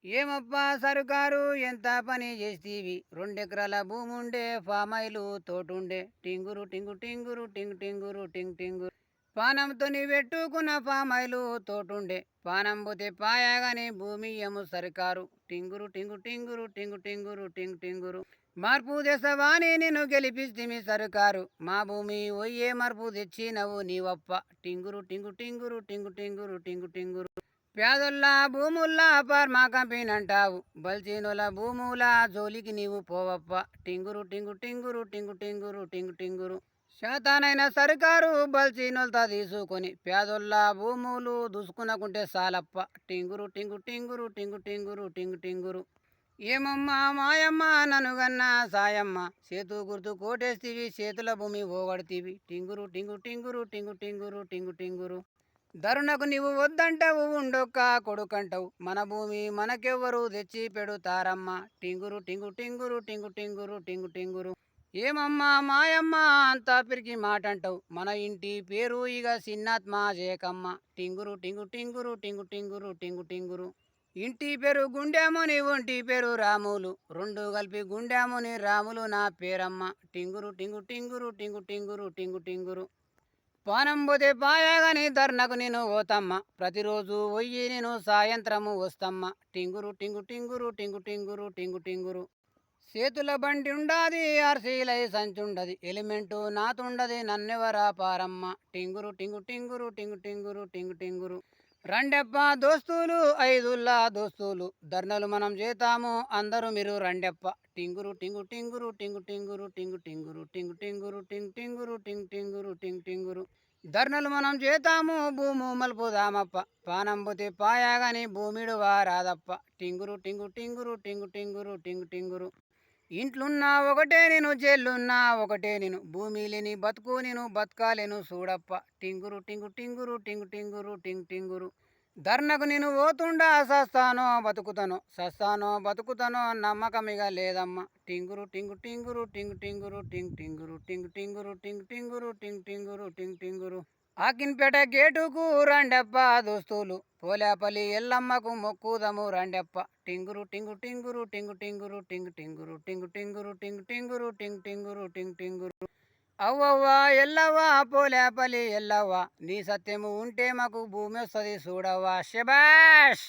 ఏమప్పా సరుకారు ఎంత పని చేస్తీవి? 2 ఎకరాల భూముండే ఫామాయిలు తోటుండే టింగురు టింగు టింగురు టింగు టింగురు టింగ్ టింగురు పానంతోని పెట్టుకున్న ఫామాయిలు తోటుండే పానం పోతే పాయగాని భూమి ఏమో సరికారు టింగురు టింగు టింగురు టింగు టింగురు టింగ్ టింగురు మార్పు తెసవాని నేను గెలిపిస్తిమి సరుకారు మా భూమి ఒయ్యే మార్పు తెచ్చినవు నీవప్ప టింగురు టింగు టింగురు టింగు టింగురు టింగు టింగురు పేదొల్ల భూముల్లా ఫార్మా కంపెనీ అంటావు బల్చీనుల భూముల జోలికి నీవు పోవప్ప టింగురు టింగు టింగురు టింగు టింగురు టింగు టింగురు శాతానైన సర్కారు బల్చీనులతో తీసుకొని పేదొల్ల భూములు దుసుకునకుంటే సాలప్ప టింగురు టింగు టింగురు టింగు టింగురు టింగు టింగురు ఏమమ్మా మాయమ్మ ననుగన్న సాయమ్మ చేతు గుర్తు కోటేస్తీవి చేతుల భూమి పోగొడతీవి టింగురు టింగు టింగురు టింగు టింగురు టింగు టింగురు ధరుణకు నీవు వద్దంటావు ఉండొక్క కొడుకంటావు మన భూమి మనకెవ్వరు తెచ్చి పెడుతారమ్మా టింగురు టింగు టింగురు టింగు టింగురు టింగు టింగురు ఏమమ్మా మాయమ్మ అంతా పిరికి మాట అంటావు మన ఇంటి పేరు ఇక సిన్నాత్మ జయకమ్మ టింగురు టింగు టింగురు టింగు టింగురు టింగు టింగురు ఇంటి పేరు గుండెముని ఒంటి పేరు రాములు రెండు కలిపి గుండెముని రాములు నా పేరమ్మ టింగురు టింగు టింగురు టింగు టింగురు టింగు టింగురు పానం పోతే పాయగాని ధర్నకు నేను పోతమ్మ ప్రతిరోజు పోయి నేను సాయంత్రము వస్తమ్మ టింగురు టింగు టింగురు టింగు టింగురు టింగు టింగురు చేతుల బండి ఉండాది ఆర్సీలై సంచుండది ఎలిమెంటు నాతుండది నన్నెవరా పారమ్మ టింగురు టింగు టింగురు టింగు టింగురు టింగు టింగురు రండెప్ప దోస్తులు ఐదుల్లా దోస్తులు ధర్నలు మనం చేతాము అందరూ మీరు రండెప్ప టింగురు టింగు టింగురు టింగు టింగురు టింగు టింగురు టింగు టింగురు టింగ్ టింగురు టింగ్ టింగురు టింగ్ టింగురు ధర్నలు మనం చేతాము భూము మలుపుదామప్ప పానం పోతే పాయాగాని భూమిడు వారాదప్ప టింగురు టింగు టింగురు టింగు టింగురు టింగు టింగురు ఇంట్లున్నా ఒకటే నేను జైలున్నా ఒకటే నేను భూమి లేని బతుకు నేను బతకాలేను చూడప్ప టింగురు టింగు టింగురు టింగు టింగురు టింగ్ టింగురు ధర్నకు నేను పోతుండా సస్తానో బతుకుతానో సస్తానో బతుకుతానో నమ్మకమిగ లేదమ్మ టింగురు టింగు టింగురు టింగు టింగురు టింగ్ టింగురు టింగు టింగురు టింగు టింగురు టింగ్ టింగురు టింగ్ టింగురు ఆకిన్పేట గేటుకు రండెప్ప దోస్తులు పోలేపల్లి ఎల్లమ్మకు మొక్కుదము రండెప్ప టింగురు టింగు టింగురు టింగు టింగురు టింగు టింగురు టింగు టింగురు టింగు టింగురు టింగు టింగురు టింగు టింగురు అవ్వవ్వా ఎల్లవ్వా పోలేపల్లి ఎల్లవ్వా నీ సత్యము ఉంటే మాకు భూమి వస్తుంది చూడవ్వా శబాష్.